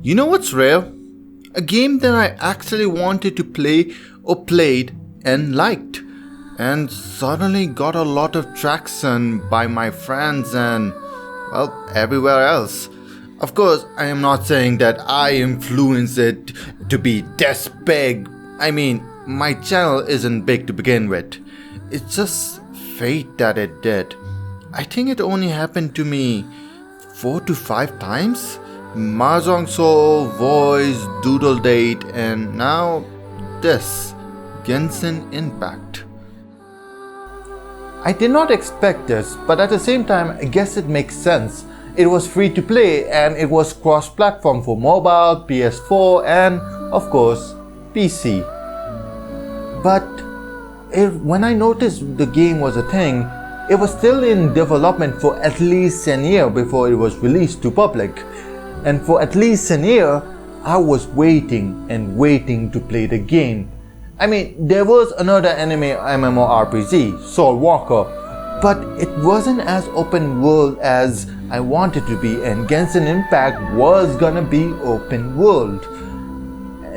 You know what's rare? A game that I actually wanted to play or played and liked, and suddenly got a lot of traction by my friends and, well, everywhere else. Of course, I am not saying that I influenced it to be this big. I mean, my channel isn't big to begin with. It's just fate that it did. I think it only happened to me 4 to 5 times. Mahjong Soul, Voice, Doodle Date, and now this, Genshin Impact. I did not expect this, but at the same time, I guess it makes sense. It was free to play and it was cross-platform for mobile, PS4, and of course, PC. But when I noticed the game was a thing, it was still in development for at least a year before it was released to public. And for at least a year, I was waiting and waiting to play the game. I mean, there was another anime MMORPG, Soul Walker, but it wasn't as open world as I wanted to be, and Genshin Impact was gonna be open world.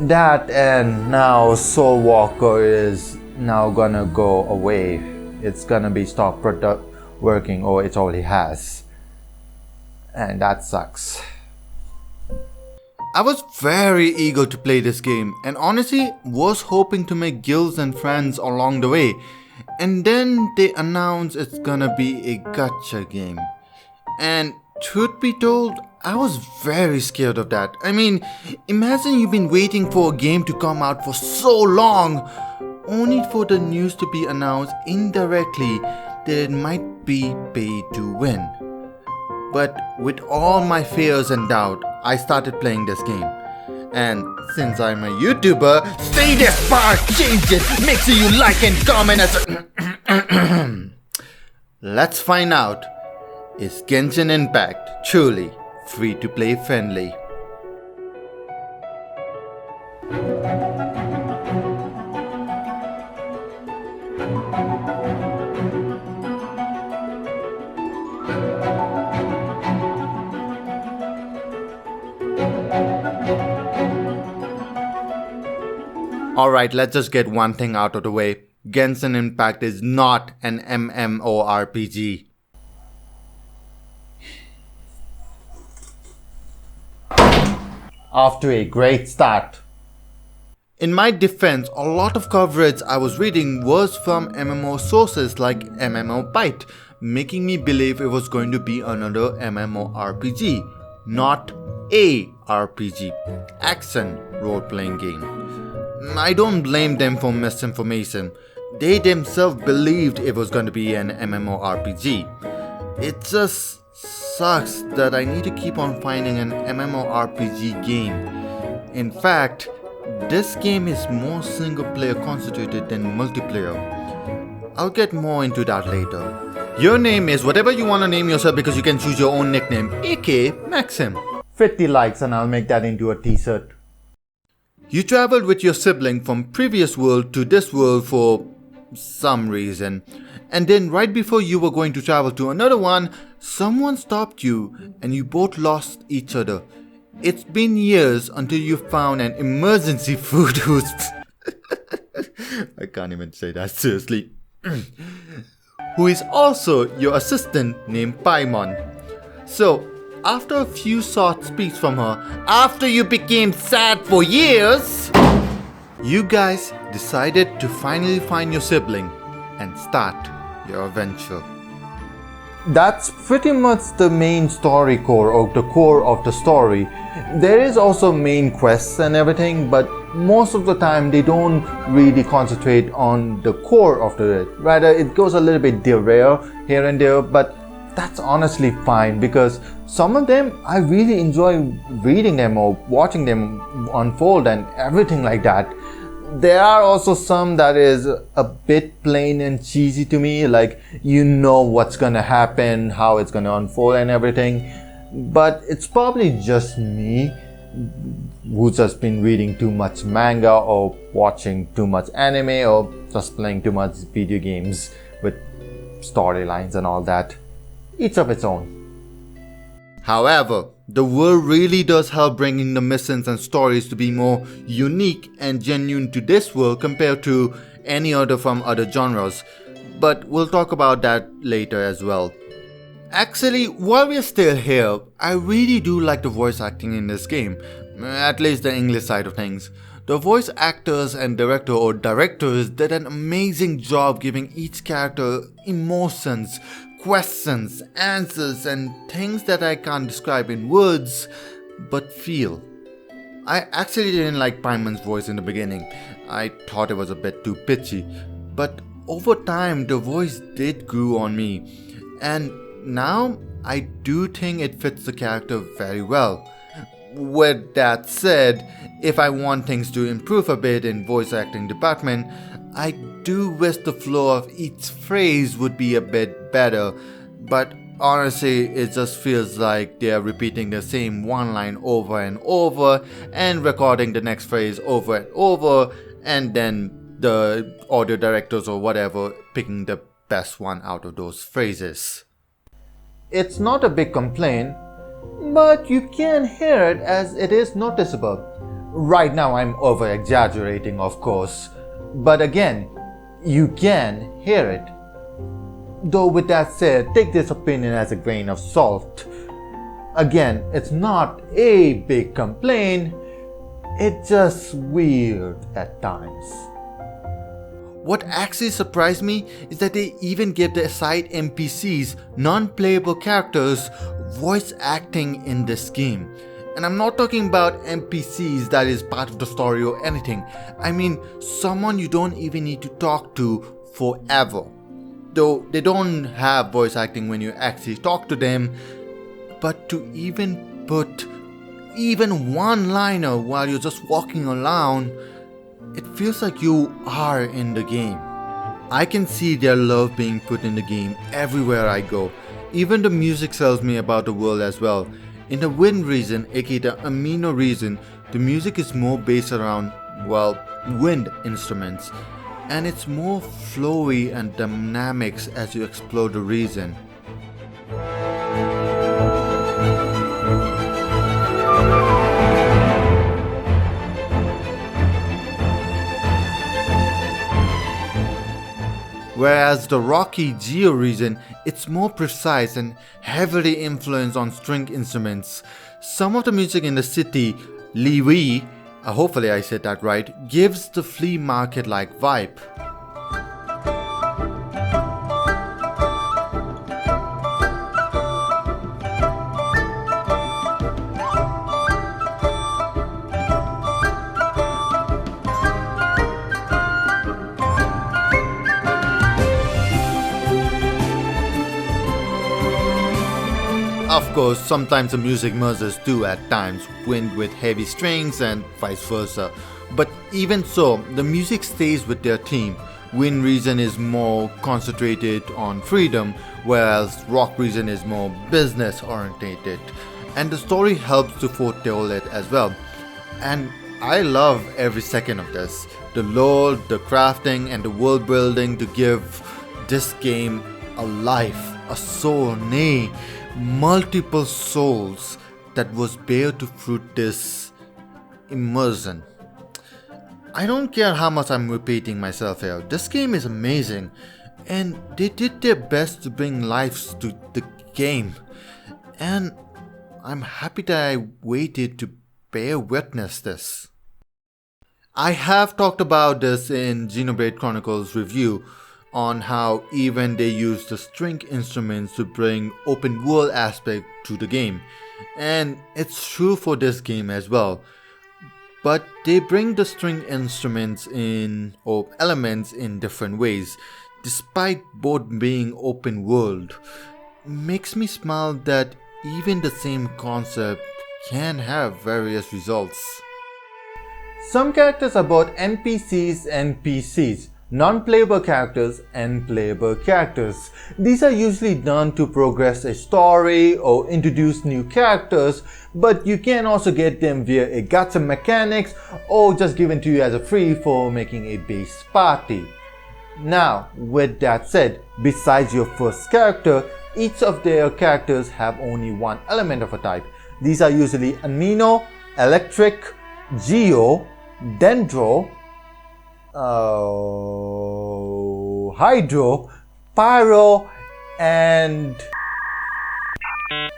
That and now Soul Walker is now gonna go away. It's gonna be stopped working, or it already has. And that sucks. I was very eager to play this game and honestly was hoping to make guilds and friends along the way. And then they announced it's gonna be a gacha game. And truth be told, I was very scared of that. I mean, imagine you've been waiting for a game to come out for so long, only for the news to be announced indirectly that it might be pay to win. But with all my fears and doubt, I started playing this game. And since I'm a YouTuber, stay this far, change it, make sure you like and comment Let's find out, is Genshin Impact truly free to play friendly? Alright, let's just get one thing out of the way. Genshin Impact is not an MMORPG. Off to a great start. In my defense, a lot of coverage I was reading was from MMO sources like MMO Byte, making me believe it was going to be another MMORPG, not a RPG, action role-playing game. I don't blame them for misinformation. They themselves believed it was going to be an MMORPG. It just sucks that I need to keep on finding an MMORPG game. In fact, this game is more single player constituted than multiplayer. I'll get more into that later. Your name is whatever you want to name yourself because you can choose your own nickname, aka Maxim. 50 likes and I'll make that into a t-shirt. You traveled with your sibling from previous world to this world for some reason. And then right before you were going to travel to another one, someone stopped you and you both lost each other. It's been years until you found an emergency food who's... I can't even say that seriously. Who is also your assistant named Paimon. So, after a few short speaks from her, after you became sad for years, you guys decided to finally find your sibling and start your adventure. That's pretty much the main story core, or the core of the story. There is also main quests and everything, but most of the time they don't really concentrate on the core of it. Rather, it goes a little bit derail here and there, but that's honestly fine because some of them I really enjoy reading them or watching them unfold and everything like that. There are also some that is a bit plain and cheesy to me, like you know what's gonna happen, how it's gonna unfold and everything. But it's probably just me who's just been reading too much manga or watching too much anime or just playing too much video games with storylines and all that. Each of its own. However, The world really does help bringing the missions and stories to be more unique and genuine to this world compared to any other from other genres, but we'll talk about that later as well. Actually, while we're still here, I really do like the voice acting in this game, at least the English side of things. The voice actors and director or directors did an amazing job giving each character emotions, questions, answers, and things that I can't describe in words but feel. I actually didn't like Paimon's voice in the beginning. I thought it was a bit too pitchy, but over time the voice did grow on me, and now I do think it fits the character very well. With that said, if I want things to improve a bit in voice acting department, I do wish the flow of each phrase would be a bit better, but honestly it just feels like they are repeating the same one line over and over and recording the next phrase over and over, and then the audio directors or whatever picking the best one out of those phrases. It's not a big complaint, but you can hear it as it is noticeable. Right now I'm over exaggerating, of course, but again, you can hear it. Though with that said, take this opinion as a grain of salt. Again, it's not a big complaint, it's just weird at times. What actually surprised me is that they even give the side NPCs, non-playable characters, voice acting in this game. And I'm not talking about NPCs that is part of the story or anything. I mean someone you don't even need to talk to forever. Though they don't have voice acting when you actually talk to them, but to even put even one liner while you're just walking around, it feels like you are in the game. I can see their love being put in the game everywhere I go. Even the music tells me about the world as well. In the wind region, aka the Amino region, the music is more based around, well, wind instruments, and it's more flowy and dynamics as you explore the region. Whereas the rocky Geo region, it's more precise and heavily influenced on string instruments. Some of the music in the city, Liwi, hopefully I said that right, gives the flea market-like vibe. Of course, sometimes the music merges too at times, wind with heavy strings and vice versa. But even so, the music stays with their theme. Wind region is more concentrated on freedom, whereas rock region is more business orientated. And the story helps to foretell it as well. And I love every second of this. The lore, the crafting and the world building to give this game a life, a soul, nay, multiple souls that was bare to fruit this immersion. I don't care how much I'm repeating myself here. This game is amazing and they did their best to bring life to the game. And I'm happy that I waited to bear witness this. I have talked about this in Xenoblade Chronicles review on how even they use the string instruments to bring open world aspect to the game, and it's true for this game as well. But they bring the string instruments in or elements in different ways, despite both being open world. Makes me smile that even the same concept can have various results. Some characters are both NPCs and PCs. Non-playable characters and playable characters. These are usually done to progress a story or introduce new characters, but you can also get them via a gacha mechanics or just given to you as a free for making a base party. Now, with that said, besides your first character, Each of their characters have only one element of a type. These are usually amino, electric, geo, dendro, hydro, pyro, and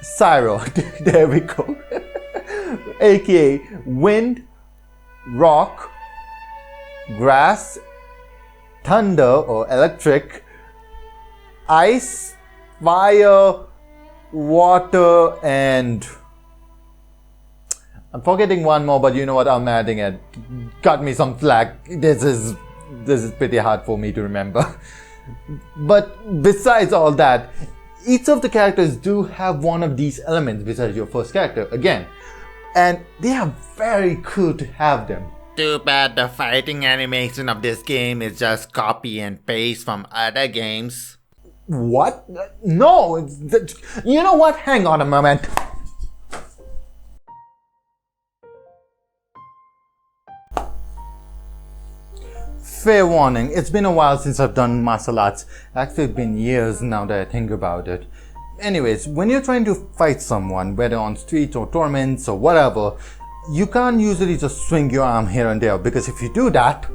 Cyro. There we go. AKA wind, rock, grass, thunder or electric, ice, fire, water, and I'm forgetting one more, but you know what, I'm adding it. Cut me some slack. This is pretty hard for me to remember. But besides all that, each of the characters do have one of these elements besides your first character again. And they are very cool to have them. Too bad the fighting animation of this game is just copy and paste from other games. What? No, you know what? Hang on a moment. Fair warning, it's been a while since I've done martial arts. Actually, it's been years now that I think about it. Anyways, when you're trying to fight someone, whether on streets or tournaments or whatever, you can't usually just swing your arm here and there, because if you do that,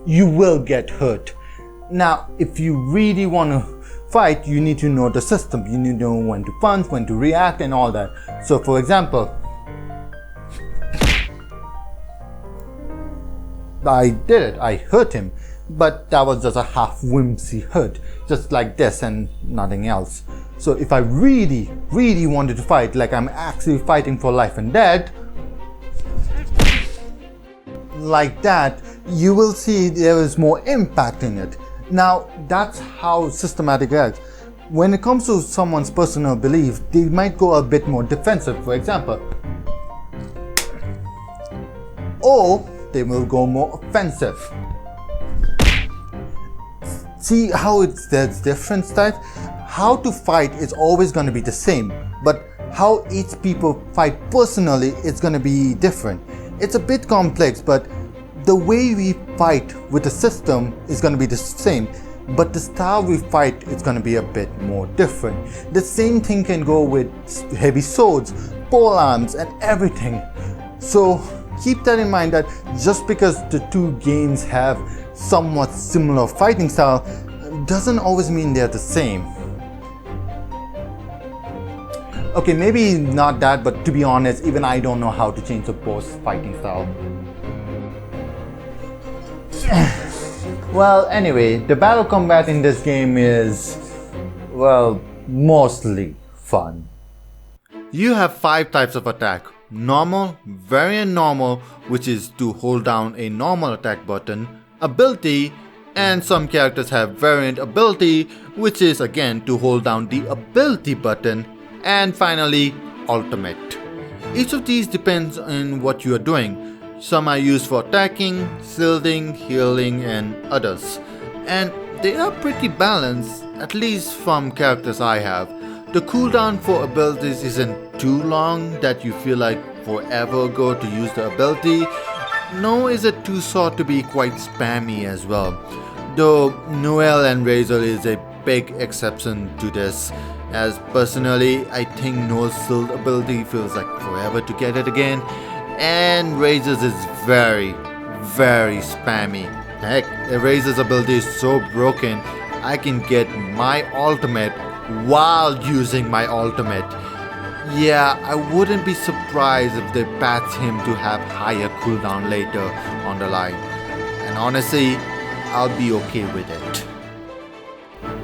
you will get hurt. Now, if you really want to fight, you need to know the system. You need to know when to punch, when to react, and all that. So, for example, I did it. I hurt him, but that was just a half whimsy hurt, just like this and nothing else. So if I really wanted to fight, like I'm actually fighting for life and death, like that, you will see there is more impact in it. Now, that's how systematic acts. When it comes to someone's personal belief, they might go a bit more defensive, for example, or they will go more offensive. See how there's different types? How to fight is always going to be the same, but how each people fight personally is going to be different. It's a bit complex, but the way we fight with the system is going to be the same, but the style we fight is going to be a bit more different. The same thing can go with heavy swords, pole arms, and everything. So keep that in mind, that just because the two games have somewhat similar fighting style doesn't always mean they're the same. Okay, maybe not that, but to be honest, even I don't know how to change the boss fighting style. Well, anyway, the battle combat in this game is, well, mostly fun. You have 5 types of attack. Normal, variant normal, which is to hold down a normal attack button, ability, and some characters have variant ability, which is again to hold down the ability button, and finally ultimate. Each of these depends on what you are doing. Some are used for attacking, shielding, healing, and others. And they are pretty balanced, at least from characters I have. The cooldown for abilities isn't too long that you feel like forever ago to use the ability, nor is it too short to be quite spammy as well. Though Noel and Razor is a big exception to this, as personally I think Noel's shield ability feels like forever to get it again, and Razor's is very spammy. Heck, Razor's ability is so broken I can get my ultimate while using my ultimate. Yeah, I wouldn't be surprised if they patch him to have higher cooldown later on the line. And honestly, I'll be okay with it.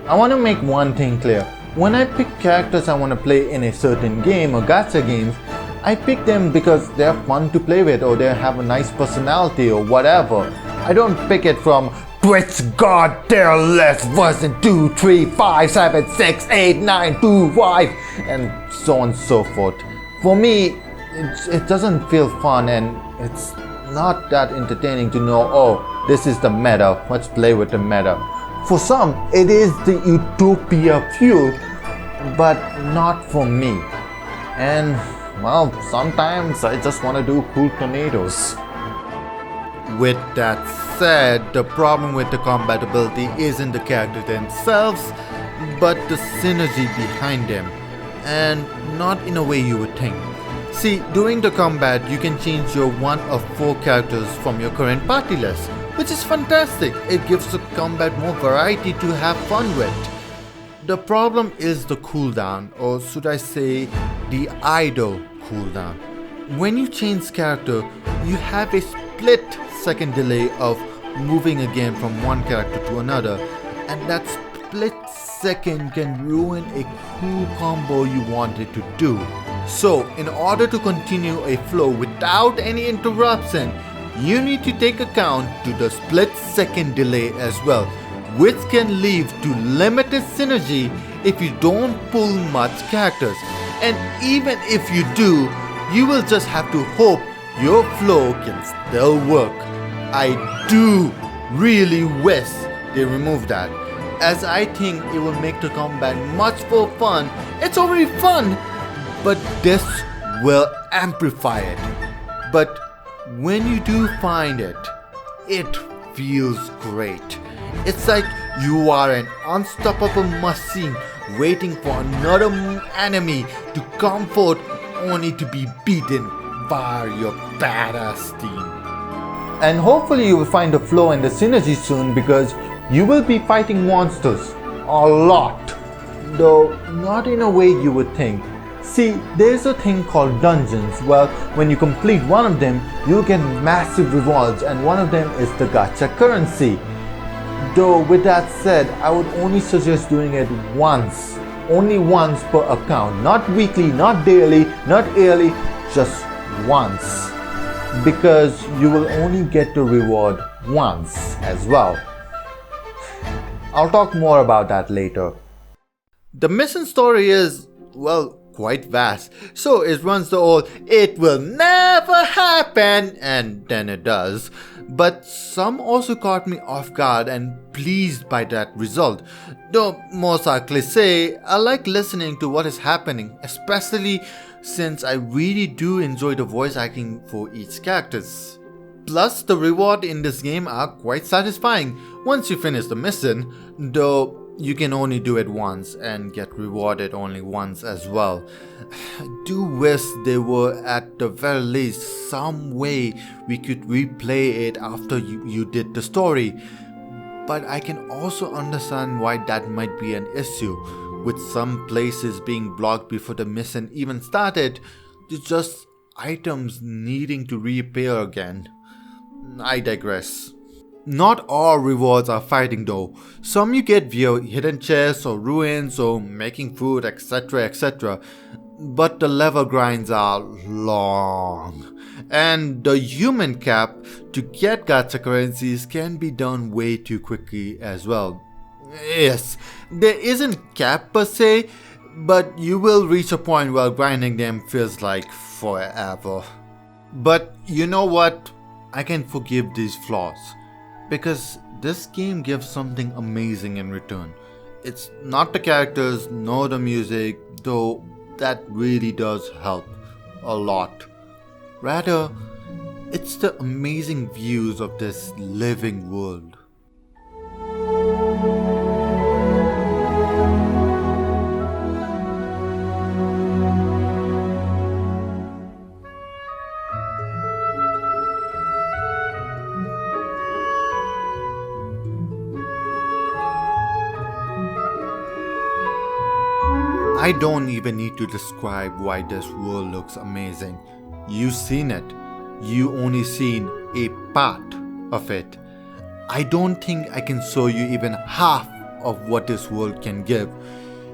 I want to make one thing clear. When I pick characters I want to play in a certain game or gacha games, I pick them because they're fun to play with or they have a nice personality or whatever. I don't pick it from Twitch God their list version 2, 3, 5, 7, 6, 8, 9, 2, 5 and so on and so forth. For me, it doesn't feel fun and it's not that entertaining to know, oh, this is the meta, let's play with the meta. For some, it is the utopia fuel, but not for me. And well, sometimes I just want to do cool tornadoes. With that said, the problem with the compatibility isn't the characters themselves, but the synergy behind them, and not in a way you would think. See, during the combat, you can change your one of 4 characters from your current party list, which is fantastic. It gives the combat more variety to have fun with. The problem is the cooldown, or should I say, the idle cooldown. When you change character, you have a split-second delay of moving again from one character to another, and that split second can ruin a cool combo you wanted to do. So, in order to continue a flow without any interruption, you need to take account to the split-second delay as well, which can lead to limited synergy if you don't pull much characters. And even if you do, you will just have to hope your flow can still work. I do really wish they remove that, as I think it will make the combat much more fun. It's already fun, but this will amplify it. But when you do find it, it feels great. It's like you are an unstoppable machine waiting for another enemy to come forth, only to be beaten by your badass team. And hopefully you will find the flow and the synergy soon, because you will be fighting monsters a lot, though not in a way you would think. See, there's a thing called dungeons. Well, when you complete one of them, you get massive rewards, and one of them is the gacha currency. Though with that said, I would only suggest doing it once. Only once per account. Not weekly, not daily, not yearly, just once. Because you will only get the reward once as well. I'll talk more about that later. The mission story is, well, quite vast. So it runs the old, it will never happen, and then it does. But some also caught me off guard and pleased by that result. Though most are cliché, I like listening to what is happening, especially since I really do enjoy the voice acting for each characters. Plus, the reward in this game are quite satisfying once you finish the mission, though you can only do it once and get rewarded only once as well. I do wish there were at the very least some way we could replay it after you did the story. But I can also understand why that might be an issue, with some places being blocked before the mission even started, to just items needing to reappear again. I digress. Not all rewards are fighting though. Some you get via hidden chests or ruins or making food, etc, etc. But the level grinds are long. And the human cap to get gacha currencies can be done way too quickly as well. Yes, there isn't cap per se, but you will reach a point where grinding them feels like forever. But you know what? I can forgive these flaws, because this game gives something amazing in return. It's not the characters nor the music, though that really does help a lot. Rather, it's the amazing views of this living world. I don't even need to describe why this world looks amazing. You've seen it. You only seen a part of it. I don't think I can show you even half of what this world can give.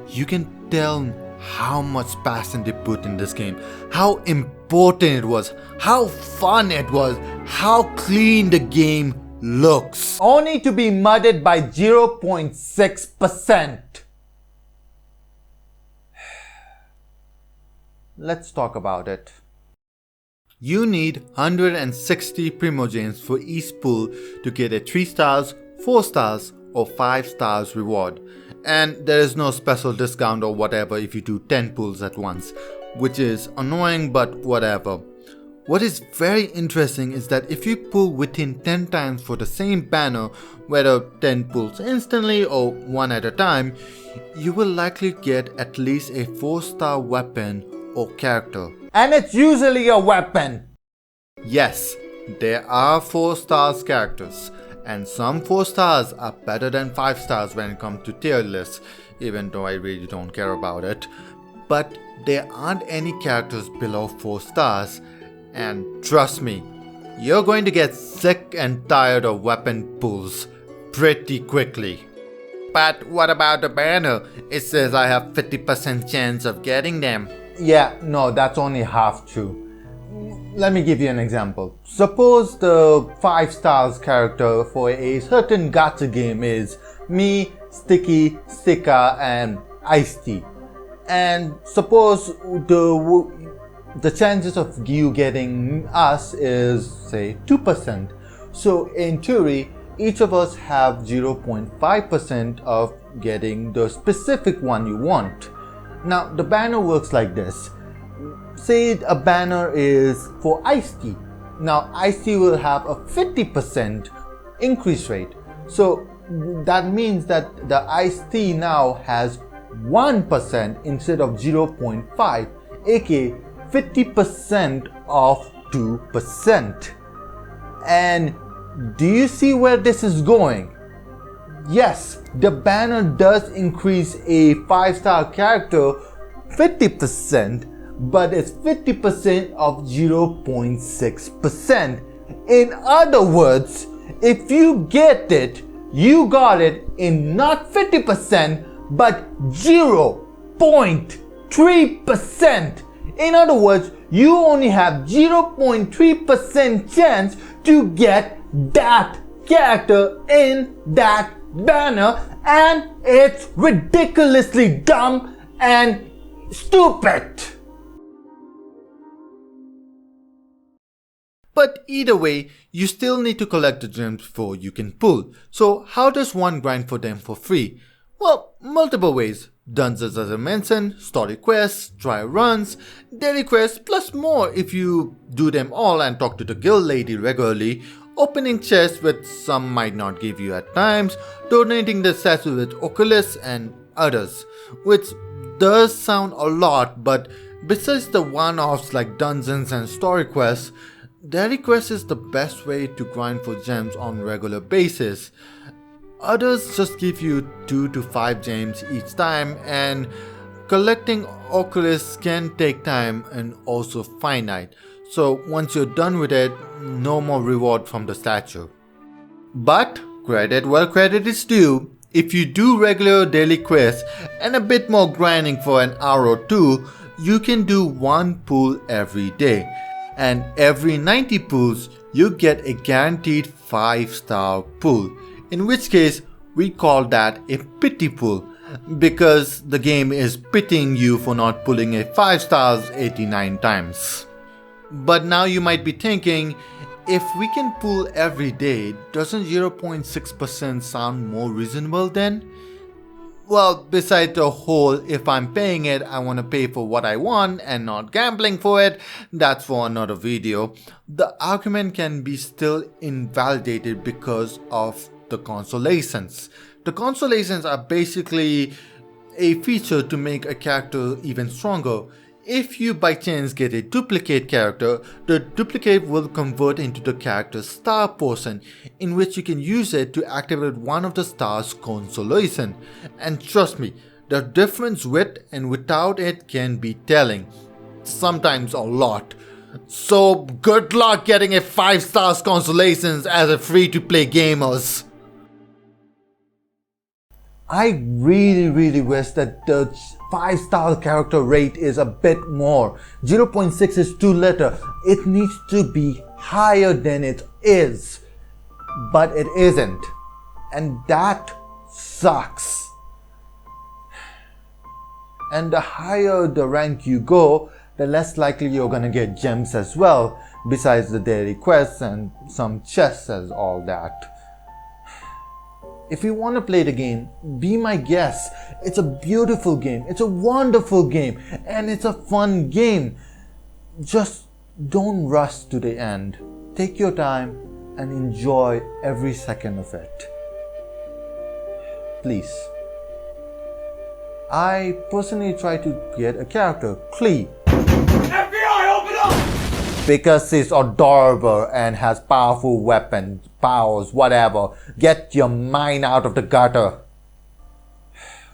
You can tell how much passion they put in this game, how important it was, how fun it was, how clean the game looks. Only to be mudded by 0.6%. Let's talk about it. You need 160 Primogems for each pull to get a 3 stars, 4 stars or 5 stars reward. And there is no special discount or whatever if you do 10 pulls at once, which is annoying but whatever. What is very interesting is that if you pull within 10 times for the same banner, whether 10 pulls instantly or one at a time, you will likely get at least a 4-star weapon or character. And it's usually a weapon. Yes, there are 4 stars characters, and some 4 stars are better than 5 stars when it comes to tier lists, even though I really don't care about it. But there aren't any characters below 4 stars, and trust me, you're going to get sick and tired of weapon pulls pretty quickly. But what about the banner? It says I have 50% chance of getting them. Yeah, no, that's only half true. Let me give you an example. Suppose the 5 stars character for a certain gacha game is me, Sticky, Stika, and Ice-T. And suppose the chances of you getting us is, say, 2%. So in theory, each of us have 0.5% of getting the specific one you want. Now the banner works like this. Say a banner is for Ice-T. Now Ice-T will have a 50% increase rate. So that means that the Ice-T now has 1% instead of 0.5, aka 50% of 2%. And do you see where this is going? Yes, the banner does increase a 5-star character 50%, but it's 50% of 0.6%. In other words, if you get it, you got it in not 50%, but 0.3%. In other words, you only have 0.3% chance to get that character in that banner, and it's ridiculously dumb and stupid. But either way, you still need to collect the gems before you can pull. So how does one grind for them for free? Well, multiple ways. Dungeons as I mentioned, story quests, trial runs, daily quests, plus more if you do them all and talk to the guild lady regularly, opening chests which some might not give you at times, donating the statue with Oculus and others, which does sound a lot, but besides the one-offs like dungeons and story quests, daily quests is the best way to grind for gems on regular basis. Others just give you 2 to 5 gems each time, and collecting Oculus can take time and also finite. So once you're done with it, no more reward from the statue. But credit where credit is due. If you do regular daily quests and a bit more grinding for an hour or two, you can do 1 pull every day. And every 90 pulls, you get a guaranteed 5-star pull. In which case, we call that a pity pull, because the game is pitying you for not pulling a 5 stars 89 times. But now you might be thinking, if we can pull every day, doesn't 0.6% sound more reasonable then? Well, besides the whole, if I'm paying it, I want to pay for what I want and not gambling for it, that's for another video. The argument can be still invalidated because of the consolations. The consolations are basically a feature to make a character even stronger. If you by chance get a duplicate character, the duplicate will convert into the character's star portion, in which you can use it to activate one of the star's consolation. And trust me, the difference with and without it can be telling. Sometimes a lot. So good luck getting a 5 stars consolations as a free to play gamers. I really wish that the 5-star character rate is a bit more. 0.6 is too little. It needs to be higher than it is. But it isn't. And that sucks. And the higher the rank you go, the less likely you're gonna get gems as well, besides the daily quests and some chests and all that. If you want to play the game, be my guest. It's a beautiful game, it's a wonderful game, and it's a fun game. Just don't rush to the end. Take your time and enjoy every second of it. Please. I personally try to get a character, Klee. FBI, open up! Because he's adorable and has powerful weapons, powers, whatever. Get your mind out of the gutter.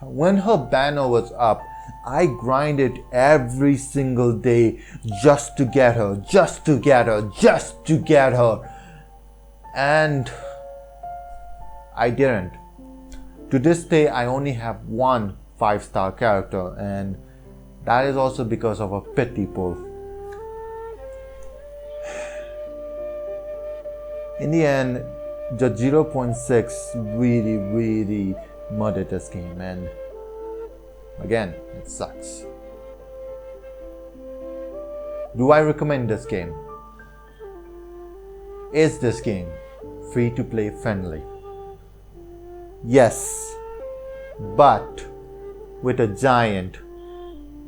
When her banner was up, I grinded every single day just to get her, just to get her, just to get her. And I didn't. To this day, I only have one 5-star character, and that is also because of a pity pool. In the end, the 0.6 really murdered this game, and again, it sucks. Do I recommend this game? Is this game free to play friendly? Yes, but with a giant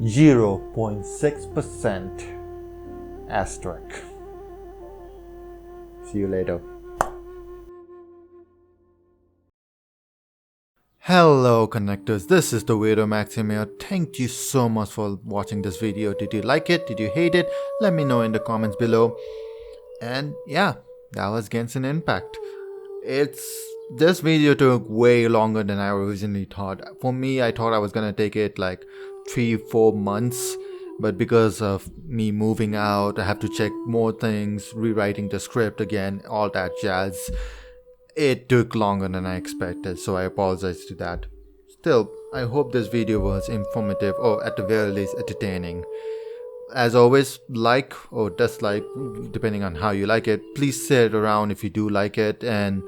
0.6% asterisk. See you later. Hello connectors, this is the Weirdo Maxim here. Thank you so much for watching this video. Did you like it? Did you hate it? Let me know in the comments below. And yeah, that was Genshin Impact. This video took way longer than I originally thought. For me, I thought I was gonna take it like 3-4 months, but because of me moving out, I have to check more things, rewriting the script again, all that jazz. It took longer than I expected, so I apologize to that. Still, I hope this video was informative or at the very least entertaining. As always, like or dislike, depending on how you like it. Please share it around if you do like it, and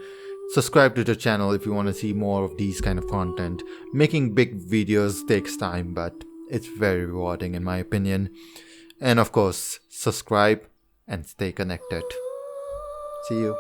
subscribe to the channel if you want to see more of these kind of content. Making big videos takes time, but it's very rewarding in my opinion. And of course, subscribe and stay connected. See you.